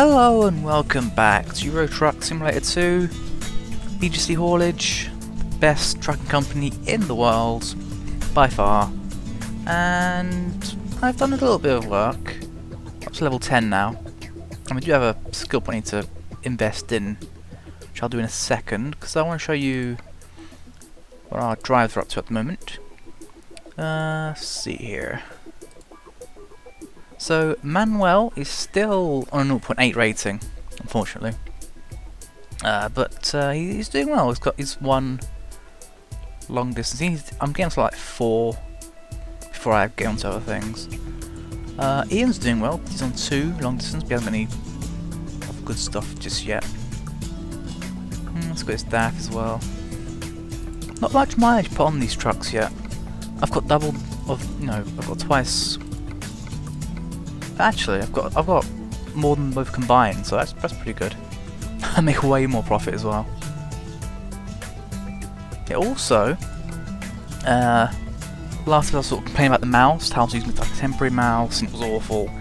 Hello and welcome back to Euro Truck Simulator 2, BGC Haulage, best trucking company in the world, by far. And I've done a little bit of work, up to level 10 now, and we do have a skill point to invest in, which I'll do in a second, because I want to show you what our drives are up to at the moment. Let's see here. So Manuel is still on a 0.8 rating, unfortunately, but he's doing well. He's got his one long distance. I'm getting to like 4 before I get onto other things. Ian's doing well. He's on 2 long distance. We haven't got any good stuff just yet. Let's go his DAF as well. Not much mileage put on these trucks yet. I've got double of, I've got twice. Actually, I've got more than both combined, so that's pretty good. I make way more profit as well. Yeah, also, last time I was sort of complaining about the mouse, how I was using like a temporary mouse and it was awful.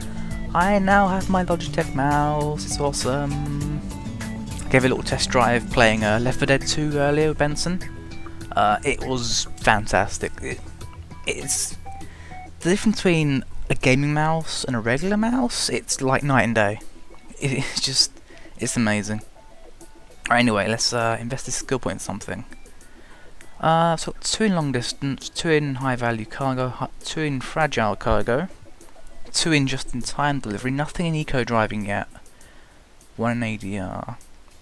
I now have my Logitech mouse. It's awesome. I gave a little test drive playing Left 4 Dead 2 earlier with Benson. It was fantastic. It's the difference between a gaming mouse and a regular mouse, it's like night and day. It's amazing. Alright, anyway, let's invest this skill point in something. So 2 in long distance, 2 in high value cargo, 2 in fragile cargo, 2 in just in time delivery, nothing in eco driving yet. 1 in ADR.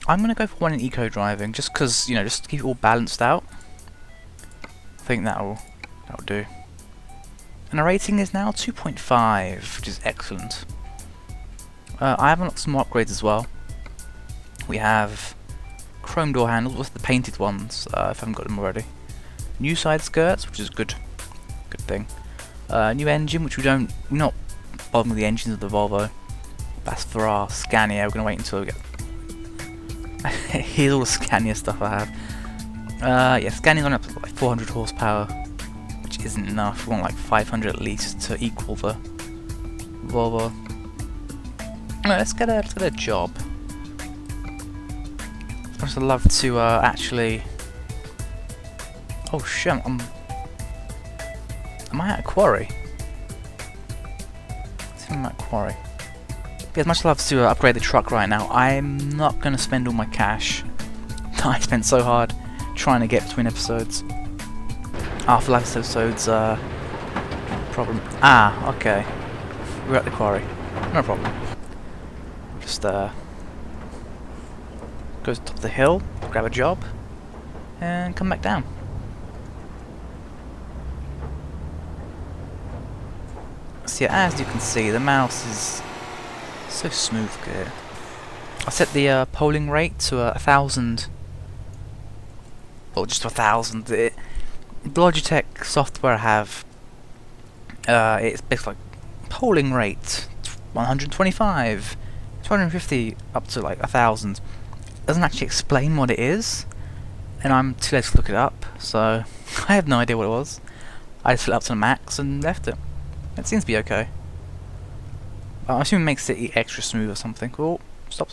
I'm gonna go for 1 in eco driving, just because, just to keep it all balanced out. I think that'll do. And our rating is now 2.5, which is excellent. I have unlocked some more upgrades as well. We have chrome door handles, what's the painted ones, if I haven't got them already. New side skirts, which is a good thing. New engine, which we're not bothering with the engines of the Volvo. That's for our Scania. We're going to wait until we get... Here's all the Scania stuff I have. Yeah, Scania's on up to like 400 horsepower. Which isn't enough. We want like 500 at least to equal the Volvo. Anyway, let's get a job. I'd also love to actually. Oh shit! Am I at a quarry? I think I'm at a quarry. But I'd much love to upgrade the truck right now. I'm not going to spend all my cash that I spent so hard trying to get between episodes. After last episode's problem. Ah, okay. We're at the quarry. No problem. Just go to the top of the hill, grab a job, and come back down. So yeah, as you can see, the mouse is so smooth here. I set the polling rate to 1,000. Well, just 1,000. The Logitech software I have, it's basically like polling rate 125, 250 up to like 1,000. Doesn't actually explain what it is, and I'm too late to look it up, so I have no idea what it was. I just set it up to the max and left it. It seems to be okay. I assume it makes it extra smooth or something. Oh, stop.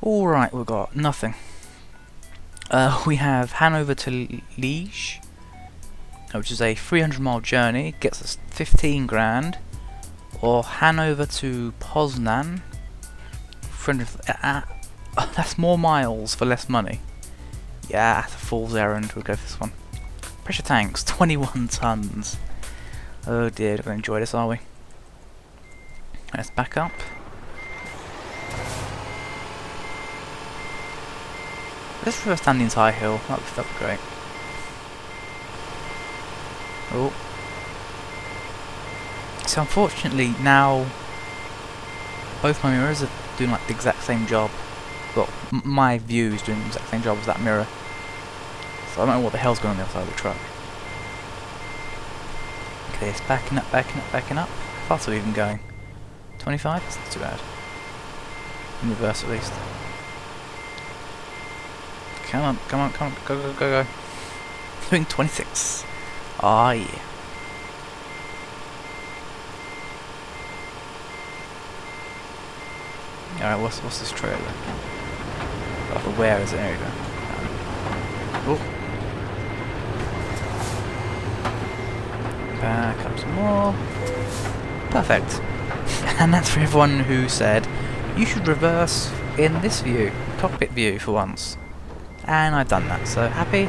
Alright, we've got nothing. We have Hanover to Liege, which is a 300-mile journey, gets us 15 grand, or Hanover to Poznan, that's more miles for less money. Yeah, that's a fool's errand. We'll go for this one. Pressure tanks, 21 tons. Oh dear, don't enjoy this, are we? Let's back up. Let's reverse down the entire hill. That'd be great. Oh. So unfortunately now both my mirrors are doing like the exact same job. Well, my view is doing the exact same job as that mirror. So I don't know what the hell's going on the other side of the truck. Okay, it's backing up. How fast are we even going? 25? That's not too bad. In reverse at least. Come on, go. Doing 26. Ah, yeah. Alright, what's this trailer? Oh, where is it? There we go. Oh. Back up some more. Perfect. And that's for everyone who said you should reverse in this view, cockpit view for once. And I've done that, so happy?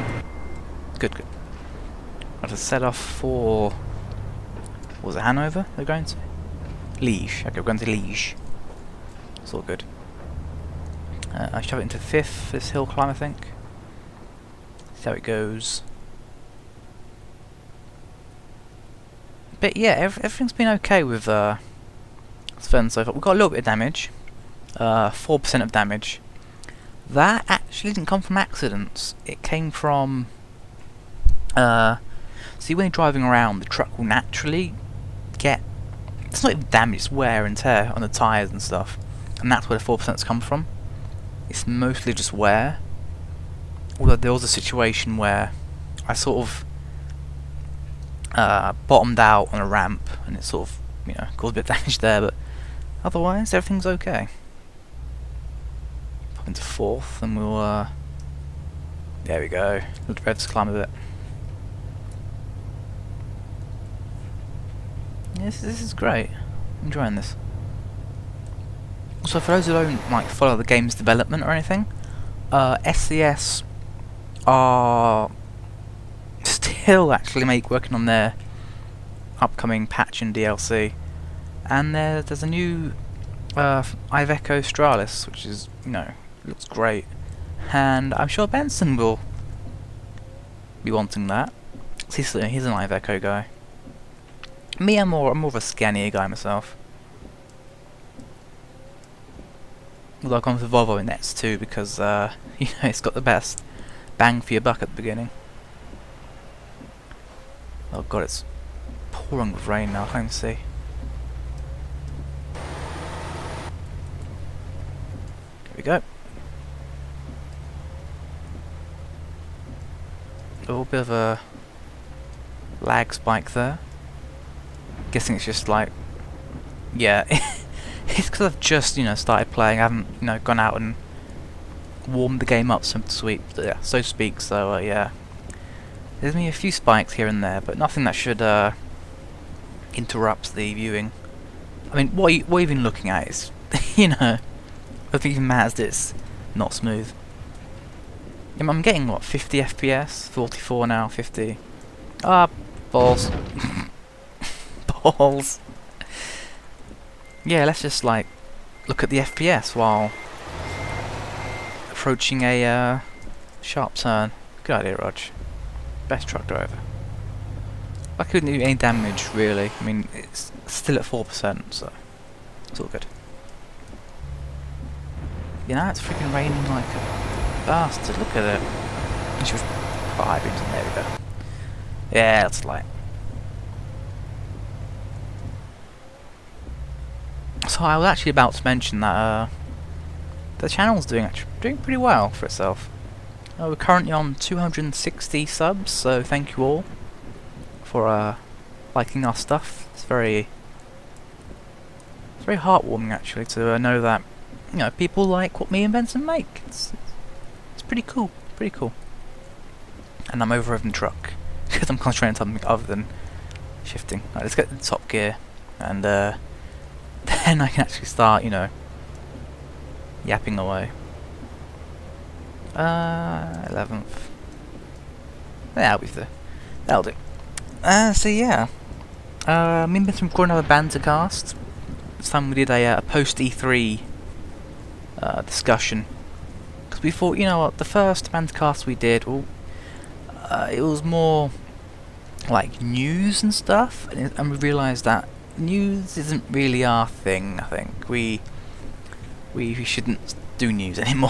Good, good. I'll just set off for... what was it, Hanover they're going to? Liège. Okay, we're going to Liège. It's all good. I shove it into 5th, this hill climb, I think. See how it goes. But yeah, everything's been okay with Sven so far. We've got a little bit of damage. 4% of damage. That actually didn't come from accidents. It came from... see, when you're driving around, the truck will naturally get... it's not even damage, it's wear and tear on the tyres and stuff. And that's where the 4%'s come from. It's mostly just wear. Although there was a situation where I sort of bottomed out on a ramp and it sort of, you know, caused a bit of damage there, but otherwise everything's okay. Pop into 4th and we'll there we go. Let the revs climb a bit. Yes, this is great. I'm enjoying this. So for those who don't like follow the game's development or anything, SCS are still actually working on their upcoming patch and DLC, and there's a new Iveco Stralis, which is, you know, looks great, and I'm sure Benson will be wanting that. He's an Iveco guy. Me, I'm more of a Scania guy myself. Although I've gone for Volvo in X2 because you know, it's got the best bang for your buck at the beginning. Oh god, it's pouring with rain now, I can't even see. Here we go. A little bit of a lag spike there. Guessing it's just like, yeah, it's because I've just, you know, started playing. I haven't, you know, gone out and warmed the game up, so to speak. So yeah, there's been a few spikes here and there, but nothing that should interrupt the viewing. I mean, what you're even looking at is, you know, I don't think it even matters that it's not smooth. I'm getting what, 50 FPS, 44 now, 50. Ah, balls. Balls. Yeah, let's just like look at the FPS while approaching a sharp turn. Good idea, Rog. Best truck driver. I couldn't do any damage really. I mean, it's still at 4%, so it's all good. You know, it's freaking raining like a bastard. Look at it. She was vibing. There we go. Yeah, that's light. So I was actually about to mention that the channel's doing pretty well for itself. We're currently on 260 subs, so thank you all for liking our stuff. It's very heartwarming actually to know that, you know, people like what me and Benson make. It's pretty cool, pretty cool. And I'm over the truck because I'm concentrating on something other than shifting. Right, let's get the top gear and then I can actually start, you know, yapping away. 11th. That'll be the. That'll do. So yeah. Me and Benson recording another BanterCast. This time we did a post E3 discussion. Because we thought, you know what, the first BanterCast we did, well, it was more like news and stuff, and we realised that news isn't really our thing. I think we shouldn't do news anymore.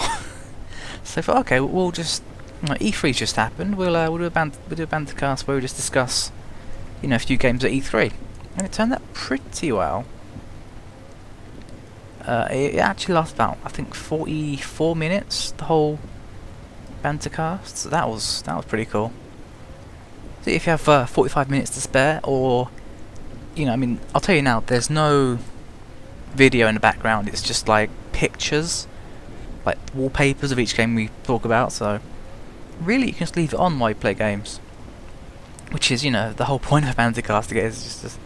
So I thought, okay, we'll just, you know, E3's just happened. We'll do a BanterCast where we just discuss, you know, a few games at E3, and it turned out pretty well. It actually lasted about, I think, 44 minutes, the whole BanterCast. So that was pretty cool. So if you have 45 minutes to spare, or, you know, I mean, I'll tell you now, there's no video in the background. It's just like pictures, like wallpapers of each game we talk about, so really you can just leave it on while you play games. Which is, you know, the whole point of BanterCasting is just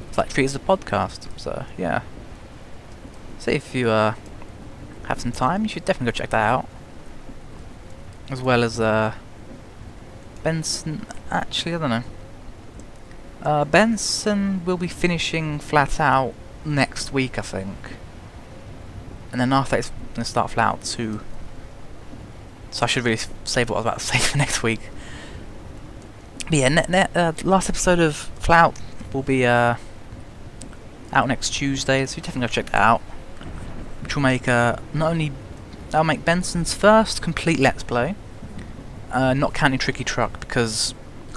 it's like treat it as a podcast, so yeah. So if you have some time, you should definitely go check that out. As well as Benson, actually, I don't know. Benson will be finishing flat out next week, I think. And then after that it's going to start flat out 2. So I should really save what I was about to say for next week. But yeah, last episode of flat out will be out next Tuesday, so you definitely go check that out. Which will make that'll make Benson's first complete Let's Play. Not counting Tricky Truck, because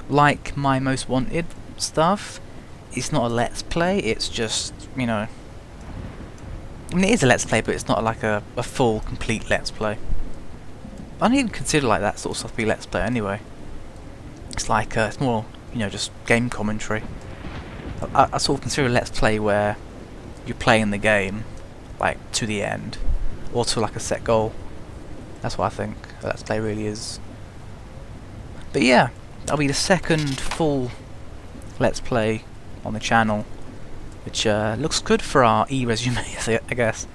like my Most Wanted stuff, it's not a Let's Play, it's just, you know, I mean it is a Let's Play, but it's not like a full, complete Let's Play. I don't even consider like that sort of stuff to be Let's Play anyway. It's like, it's more, you know, just game commentary. I sort of consider a Let's Play where you're playing the game, like, to the end, or to like a set goal. That's what I think a Let's Play really is. But yeah, that'll be the second full Let's Play on the channel, which looks good for our e-resume, I guess.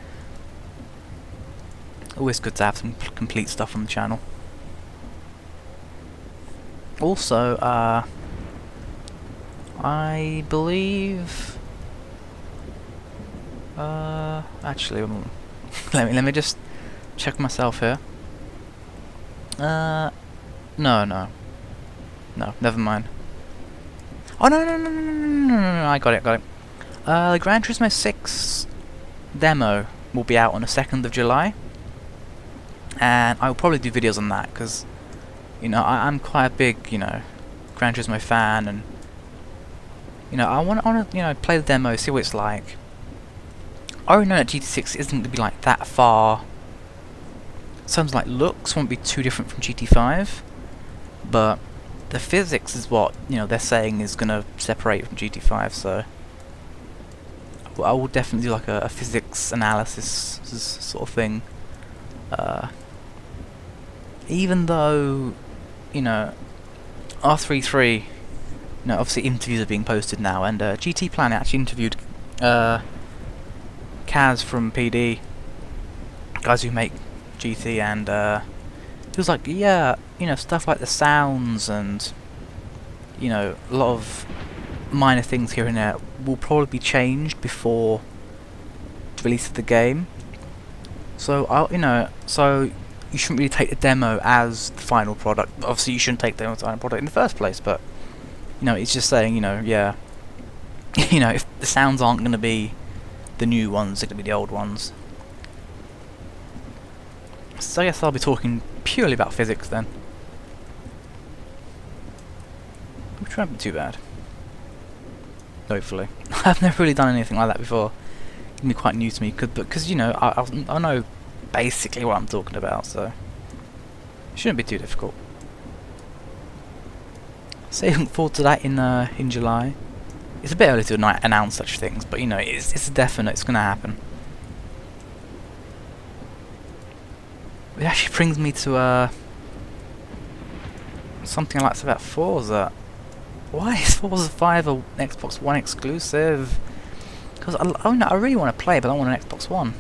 Always good to have some complete stuff on the channel. Also, I believe... actually, let me just check myself here. No, never mind. Oh no, I got it. The Gran Turismo 6 demo will be out on the 2nd of July, and I will probably do videos on that because, you know, I'm quite a big, you know, Gran Turismo fan, and you know, I want to, you know, play the demo, see what it's like. I already know that GT6 isn't going to be like that far. Sounds like looks won't be too different from GT5, but the physics is what, you know, they're saying is going to separate from GT5. So I will definitely do like a physics analysis sort of thing. Even though, you know, R33, you know, obviously interviews are being posted now, and GT Planet actually interviewed Kaz from PD, guys who make GT, and he was like, yeah, you know, stuff like the sounds and, you know, a lot of minor things here and there will probably be changed before the release of the game. So you know, so you shouldn't really take the demo as the final product. Obviously, you shouldn't take the demo as the final product in the first place, but you know, it's just saying, you know, yeah, you know, if the sounds aren't going to be the new ones, they're going to be the old ones. So I guess I'll be talking purely about physics then, which won't be too bad. Hopefully. I've never really done anything like that before. It's going to be quite new to me, because you know, I know basically what I'm talking about, so it shouldn't be too difficult. So looking forward to that in July. It's a bit early to announce such things, but you know, it's definite, it's going to happen. It actually brings me to something I like to say about Forza. Why is Forza 5 an Xbox One exclusive? Because I really want to play, but I want an Xbox One.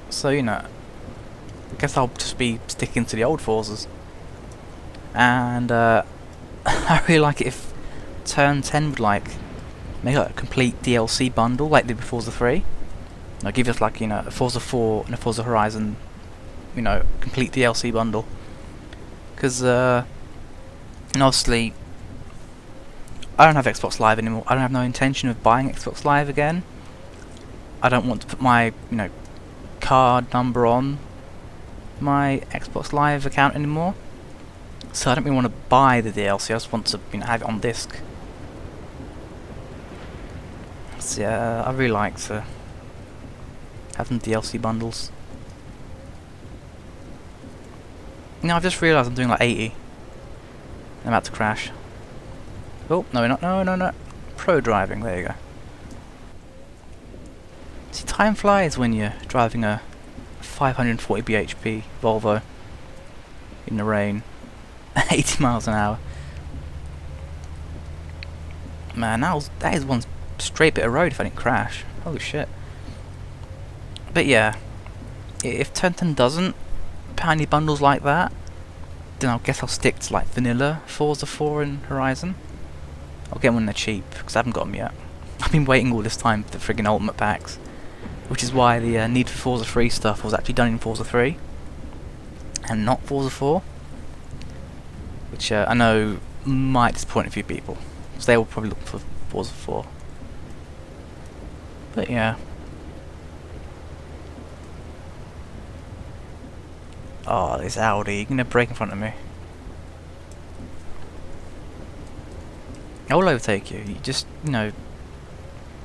So, you know, I guess I'll just be sticking to the old Forzas. And I really like it if Turn 10 would like make like a complete DLC bundle like they did with Forza 3. Now give us like, you know, a Forza 4 and a Forza Horizon, you know, complete DLC bundle. Because and obviously I don't have Xbox Live anymore. I don't have no intention of buying Xbox Live again. I don't want to put my, you know, card number on my Xbox Live account anymore. So I don't really want to buy the DLC, I just want to, you know, have it on disc. So yeah, I really like to have some DLC bundles. You know, I've just realised I'm doing like 80. I'm about to crash. Oh, no we're not, no. Pro driving, there you go. See, time flies when you're driving a 540 bhp Volvo in the rain, 80 miles an hour. Man, that is one straight bit of road if I didn't crash. Holy shit. But yeah, if Turn10 doesn't put any bundles like that, then I guess I'll stick to like vanilla Forza 4 and Horizon. I'll get them when they're cheap, because I haven't got them yet. I've been waiting all this time for the friggin' ultimate packs, which is why the Need for Forza 3 stuff was actually done in Forza 3 and not Forza 4, which I know might disappoint a few people, so they will probably look for Forza 4. But yeah. Oh, this Audi, you're gonna brake in front of me. I will overtake you. You just, you know,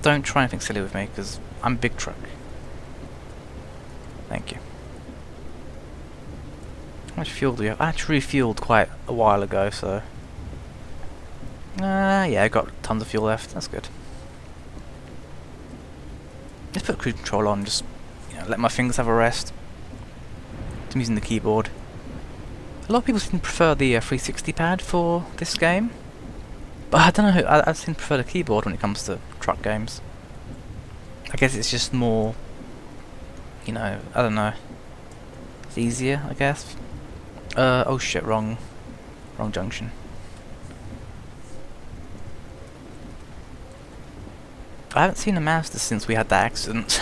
don't try anything silly with me, because I'm a big truck. Thank you. How much fuel do you have? I actually refueled quite a while ago, so... yeah, I got tons of fuel left. That's good. Let's put cruise control on, just, you know, let my fingers have a rest. I'm using the keyboard. A lot of people seem to prefer the 360 pad for this game, but I don't know. I seem to prefer the keyboard when it comes to truck games. I guess it's just more, you know, I don't know. It's easier, I guess. Oh shit! Wrong junction. I haven't seen a Mazda since we had that accident.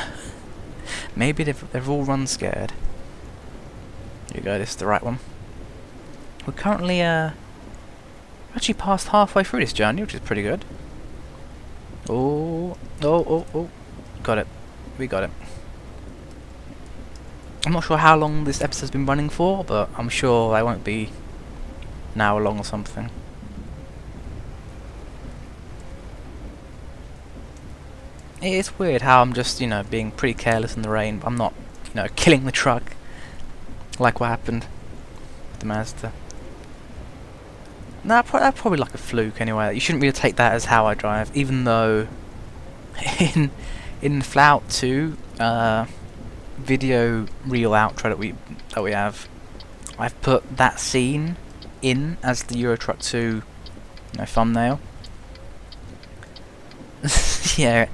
Maybe they've all run scared. Here you go, this is the right one. We're currently actually past halfway through this journey, which is pretty good. Oh, got it. We got it. I'm not sure how long this episode's been running for, but I'm sure they won't be an hour long or something. It's weird how I'm just, you know, being pretty careless in the rain, but I'm not, you know, killing the truck. Like what happened with the Mazda. Nah, that's probably like a fluke anyway. You shouldn't really take that as how I drive, even though in Fallout 2 video reel outro that we have, I've put that scene in as the Euro Truck 2, you know, thumbnail. Yeah.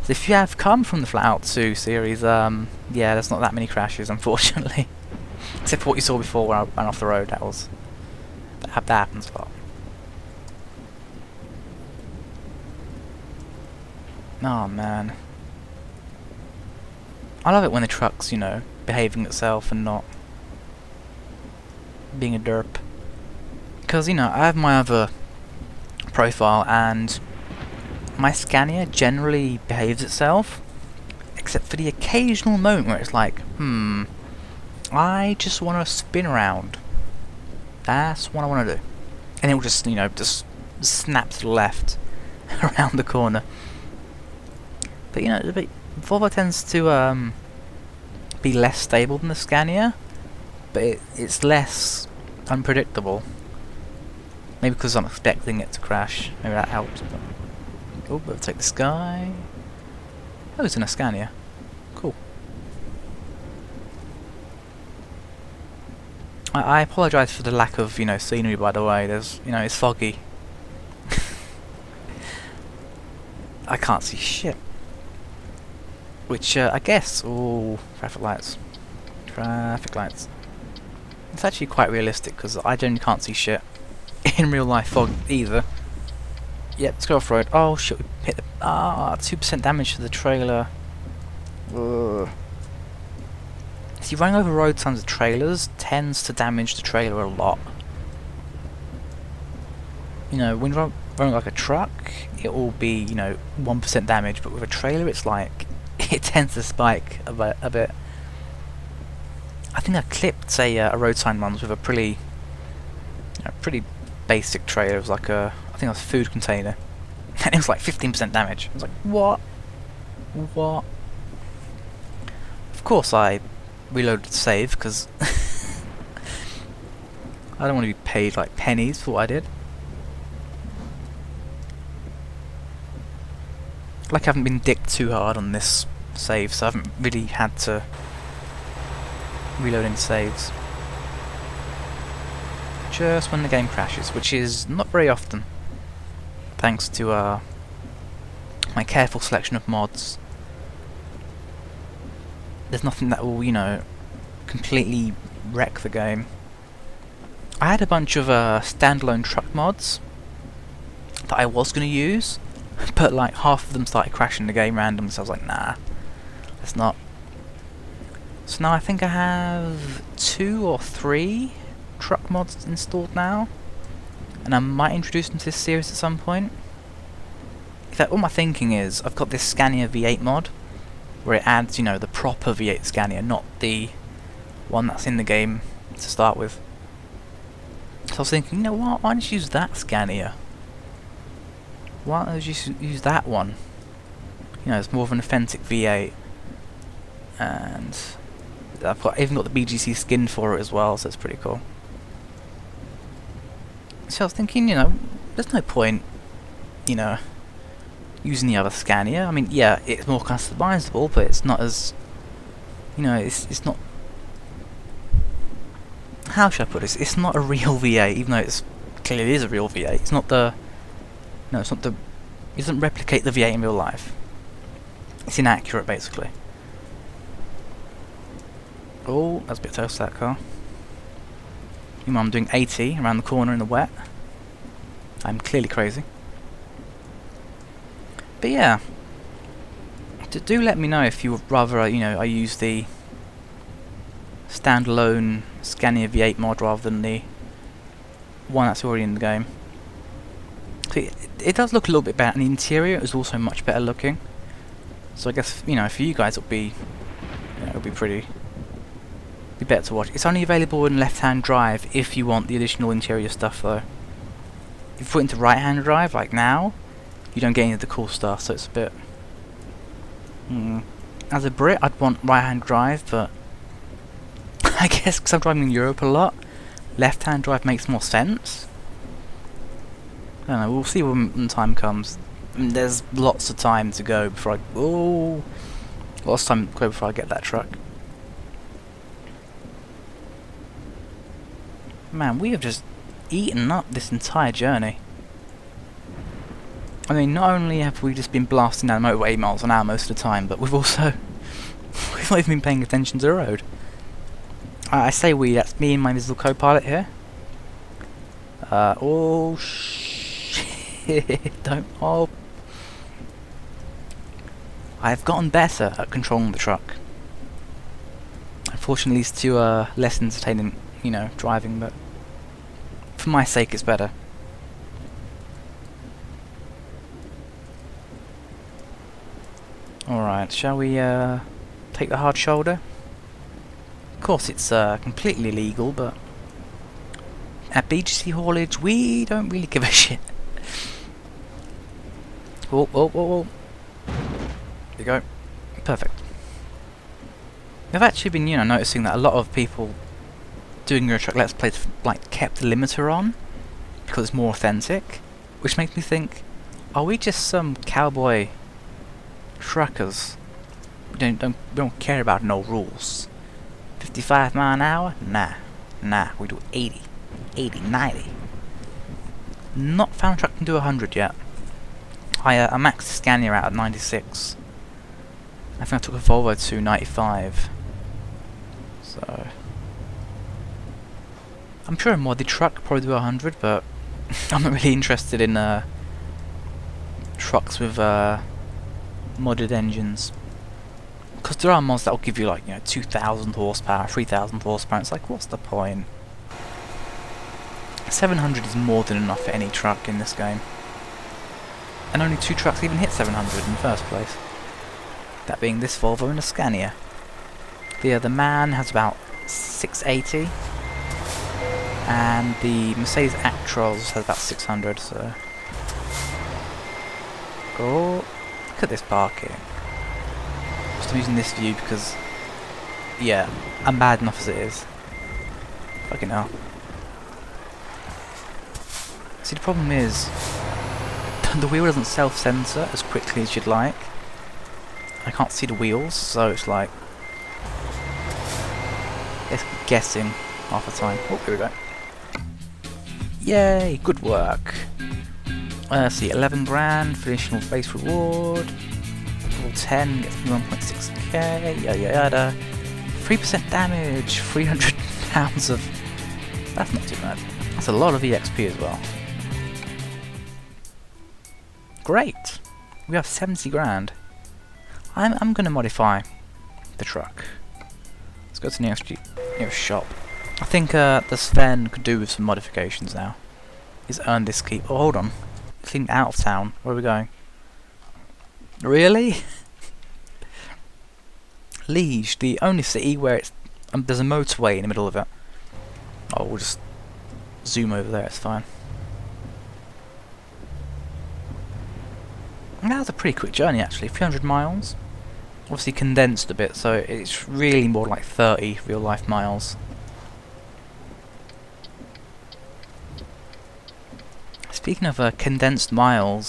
So if you have come from the Fallout 2 series, yeah, there's not that many crashes, unfortunately. Except for what you saw before when I ran off the road. That happens a lot. Oh man, I love it when the truck's, you know, behaving itself and not being a derp. Because, you know, I have my other profile and my Scania generally behaves itself, except for the occasional moment where it's like, I just want to spin around. That's what I want to do. And it will just, you know, just snap to the left around the corner. But, you know, Volvo tends to be less stable than the Scania, but it's less unpredictable. Maybe because I'm expecting it to crash. Maybe that helps. But oh, we'll take this guy. Oh, it's in a Scania. Cool. I apologise for the lack of, you know, scenery, by the way. There's, you know, it's foggy. I can't see shit. Which, I guess... Oh, traffic lights. Traffic lights. It's actually quite realistic, because I generally can't see shit in real life fog either. Yep, let's go off-road. Oh shit, we hit the... 2% damage to the trailer. Ugh. See, running over road signs of trailers tends to damage the trailer a lot. You know, when you're running like a truck, it will be, you know, 1% damage, but with a trailer it's like, it tends to spike a bit. I think I clipped a road sign once with a pretty basic trailer. It was like I think it was a food container, and it was like 15% damage. I was like, what? What? Of course I reloaded to save, because I don't want to be paid like pennies for what I did. Like I haven't been dicked too hard on this saves, so I haven't really had to reload any saves. Just when the game crashes, which is not very often, thanks to my careful selection of mods. There's nothing that will, you know, completely wreck the game. I had a bunch of standalone truck mods that I was going to use, but like half of them started crashing the game randomly, so I was like, nah, let's not. So now I think I have 2 or 3 truck mods installed now, and I might introduce them to this series at some point. In fact, what my thinking is, I've got this Scania V8 mod, where it adds, you know, the proper V8 Scania, not the one that's in the game to start with. So I was thinking, you know what, why don't you use that Scania? Why don't you use that one? You know, it's more of an authentic V8, and I've even got the BGC skin for it as well, so it's pretty cool. So I was thinking, you know, there's no point, you know, using the other Scania. I mean, yeah, it's more customizable, but it's not as, you know, it's not. How should I put this? It's not a real V8, even though it's clearly is a real V8. It's not the. No, it's not the. It doesn't replicate the V8 in real life. It's inaccurate, basically. Oh, that's a bit close to that car. You know, I'm doing 80 around the corner in the wet. I'm clearly crazy. But yeah, do let me know if you would rather, you know, I use the standalone Scania V8 mod rather than the one that's already in the game. So it does look a little bit better, and the interior is also much better looking. So I guess, you know, for you guys it'll be, you know, it'll be pretty. Be better to watch. It's only available in left-hand drive if you want the additional interior stuff, though. If you put it into right-hand drive, like now, you don't get any of the cool stuff, so it's a bit. As a Brit, I'd want right-hand drive, but I guess because I'm driving in Europe a lot, left-hand drive makes more sense. I don't know. We'll see when the time comes. I mean, there's lots of time to go before I. Oh, lots of time to go before I get that truck. Man, we have just eaten up this entire journey. I mean, not only have we just been blasting down the motorway 8 miles an hour most of the time, but we've also we've not even been paying attention to the road. I say we, that's me and my little co-pilot here. Oh shit! Don't. Oh, I've gotten better at controlling the truck. Unfortunately, it's too less entertaining, you know, driving, but for my sake it's better. Alright, shall we take the hard shoulder? Of course it's completely legal, but at BGC haulage we don't really give a shit. Whoa, whoa, whoa, whoa. There you go. Perfect. I've actually been, you know, noticing that a lot of people doing Euro Truck Let's Plays like kept the limiter on because it's more authentic, which makes me think, are we just some cowboy truckers? We don't care about no rules. 55 mile an hour? Nah, we do 80, 90. Not found a truck can do 100 yet. I maxed Scania out at 96. I think I took a Volvo to 95. So I'm sure a modded truck could probably do 100, but I'm not really interested in trucks with modded engines. Because there are mods that will give you, like, you know, 2,000 horsepower, 3,000 horsepower. It's like, what's the point? 700 is more than enough for any truck in this game. And only 2 trucks even hit 700 in the first place. That being this Volvo and a Scania. The MAN has about 680. And the Mercedes Actros has about 600, so. Oh, look at this parking. Just using this view because, yeah, I'm bad enough as it is. Fucking hell. See, the problem is, the wheel doesn't self-censor as quickly as you'd like. I can't see the wheels, so it's like it's guessing half the time. Oh, here we go. Yay, good work. Let's see, 11 grand, traditional base reward. Level 10 gets me 1.6k, yada yada. 3% damage, 300 pounds of... That's not too bad. That's a lot of EXP as well. Great! We have 70 grand. I'm going to modify the truck. Let's go to the nearest shop. I think the Sven could do with some modifications now. He's earned this keep. Oh, hold on. Clean out of town. Where are we going? Really? Liege, the only city where it's there's a motorway in the middle of it. Oh, we'll just zoom over there, it's fine. And that was a pretty quick journey actually, 300 miles. Obviously condensed a bit, so it's really more like 30 real life miles. Speaking of condensed miles,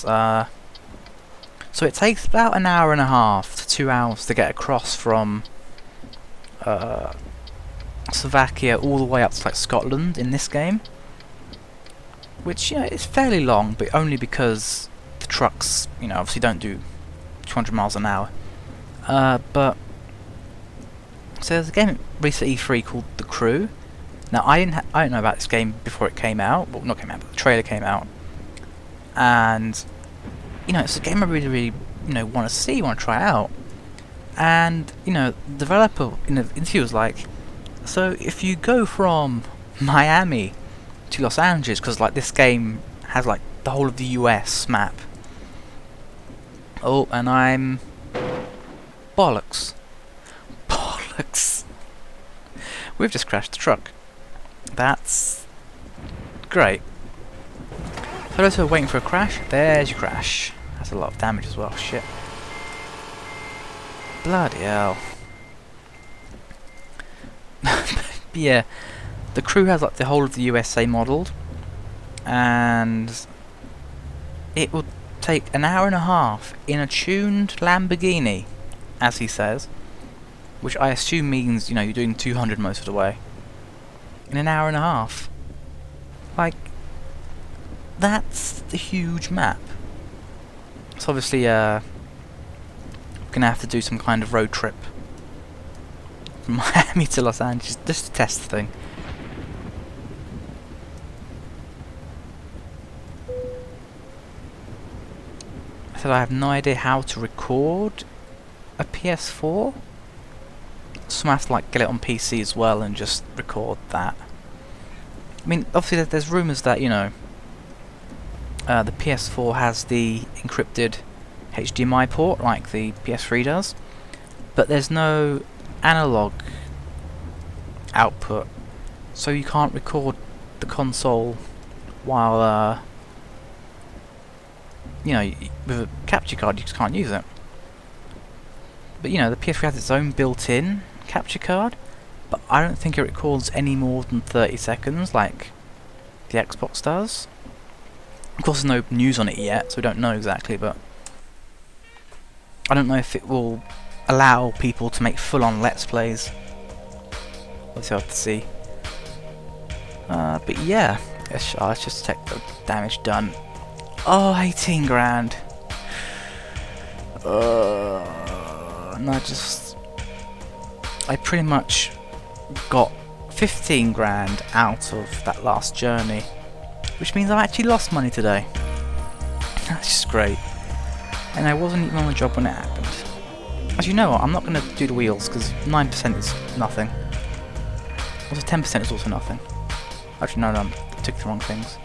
so it takes about an hour and a half to 2 hours to get across from Slovakia all the way up to like Scotland in this game, which is fairly long, but only because the trucks obviously don't do 200 miles an hour. But so there's a game released at E3 called The Crew. Now I didn't know about this game before it came out. Well, not came out, but the trailer came out, and it's a game I really want to see, want to try out. And the developer in the interview was like, so if you go from Miami to Los Angeles, because like this game has like the whole of the US map. Oh, and I'm bollocks. Bollocks. We've just crashed the truck. That's great. For those who are waiting for a crash, there's your crash. That's a lot of damage as well, shit. Bloody hell. Yeah, the Crew has like the whole of the USA modelled, and it will take an hour and a half in a tuned Lamborghini, as he says, which I assume means you're doing 200 most of the way in an hour and a half. Like, that's the huge map. So obviously we're gonna have to do some kind of road trip from Miami to Los Angeles just to test the thing. I said I have no idea how to record a PS4, so I have to like get it on PC as well and just record that. I mean, obviously there's rumours that the PS4 has the encrypted HDMI port like the PS3 does, but there's no analog output, so you can't record the console while with a capture card you just can't use it. But the PS3 has its own built-in capture card, but I don't think it records any more than 30 seconds like the Xbox does. Of course there's no news on it yet, so we don't know exactly, but I don't know if it will allow people to make full-on Let's Plays. We'll have to see. But yeah, let's just check the damage done. Oh, 18 grand. And I pretty much got 15 grand out of that last journey, which means I actually lost money today. That's just great. And I wasn't even on the job when it happened. As you know what, I'm not going to do the wheels because 9% is nothing. Also 10% is also nothing. Actually no, I took the wrong things.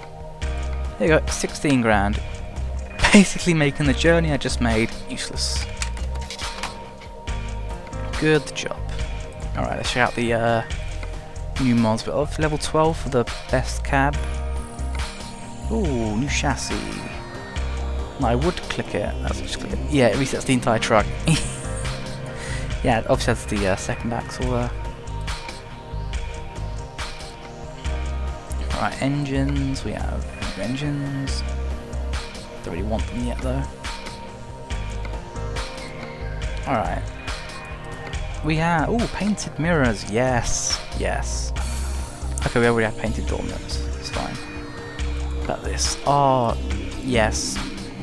There you go, 16 grand. Basically making the journey I just made useless. Good job. Alright, let's check out the new mods. But of level 12 for the best cab. Ooh, new chassis. No, I would click it. Let's just click it. Yeah, it resets the entire truck. Yeah, it obviously has the second axle there. Alright, engines. We have new engines. Don't really want them yet though. Alright. We have... Ooh, painted mirrors. Yes. Yes. Okay, we already have painted door mirrors. It's fine. What about this? Oh, yes.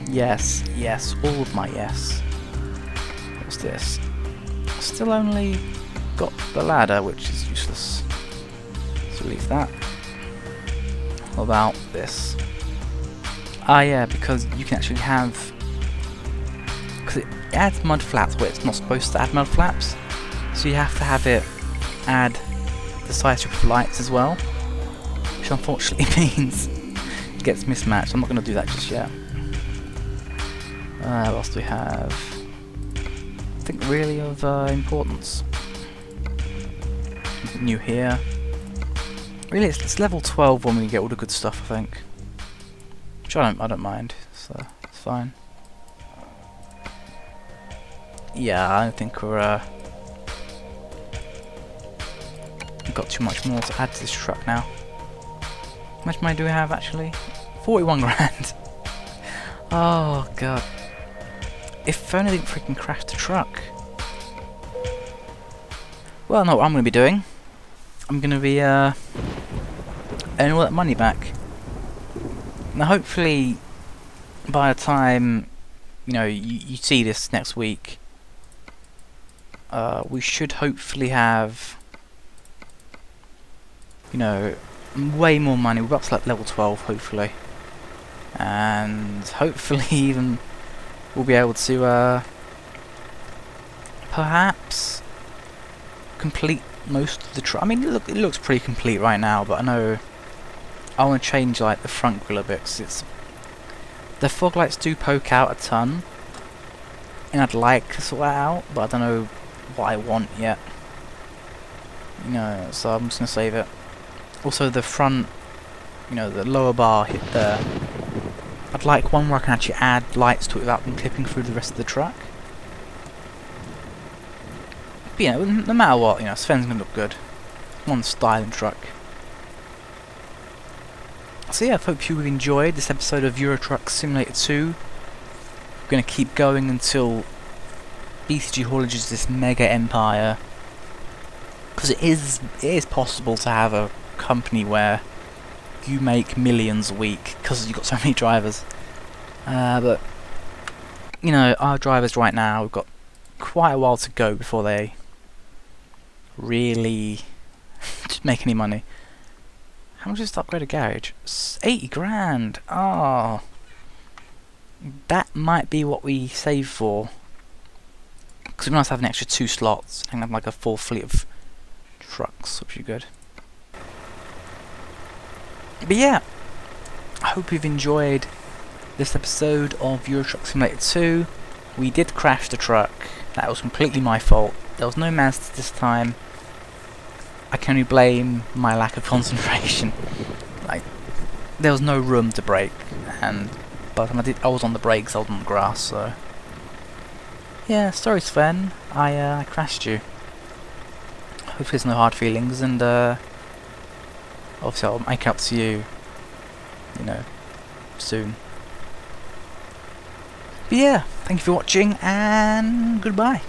Yes. Yes. All of my yes. What's this? Still only got the ladder, which is useless. So leave that. What about this? Ah, yeah, because you can actually have... Because it adds mud flaps where it's not supposed to add mud flaps. So you have to have it add the side strip of lights as well. Which unfortunately means it gets mismatched. I'm not going to do that just yet. What else do we have? I think really of importance. Nothing new here. Really, it's level 12 when we get all the good stuff, I think. Which I don't mind, so it's fine. Yeah, I don't think we're we've got too much more to add to this truck now. How much money do we have actually? 41 grand. Oh god. If only I didn't freaking crash the truck. Well, I know what I'm going to be doing. I'm going to be earning all that money back. Now hopefully by the time you see this next week, we should hopefully have way more money. We're up to like level 12 hopefully, and hopefully even we'll be able to perhaps complete most of the truck. I mean, it looks pretty complete right now, but I know I want to change like the front grille a bit, because the fog lights do poke out a ton, and I'd like to sort that out, but I don't know what I want yet. So I'm just gonna save it. Also, the front, the lower bar hit there. I'd like one where I can actually add lights to it without them clipping through the rest of the truck. But no matter what, Sven's gonna look good. One styling truck. So yeah, I hope you enjoyed this episode of Euro Truck Simulator 2. We're gonna keep going until BCG Haulage is this mega empire. Because it is possible to have a company where you make millions a week because you've got so many drivers. But our drivers right now, we've got quite a while to go before they really make any money. How much is to upgrade a garage? 80 grand! Oh, that might be what we save for. Because we must have an extra 2 slots and have like a full fleet of trucks, which would be good. But yeah, I hope you've enjoyed this episode of Euro Truck Simulator 2. We did crash the truck. That was completely my fault. There was no Mazda this time. I can only blame my lack of concentration. Like, there was no room to brake, and by the time I was on the brakes, I was on the grass, so... Yeah, sorry Sven, I crashed you. Hopefully there's no hard feelings, and obviously I'll make it up to you, soon. But yeah, thank you for watching, and goodbye.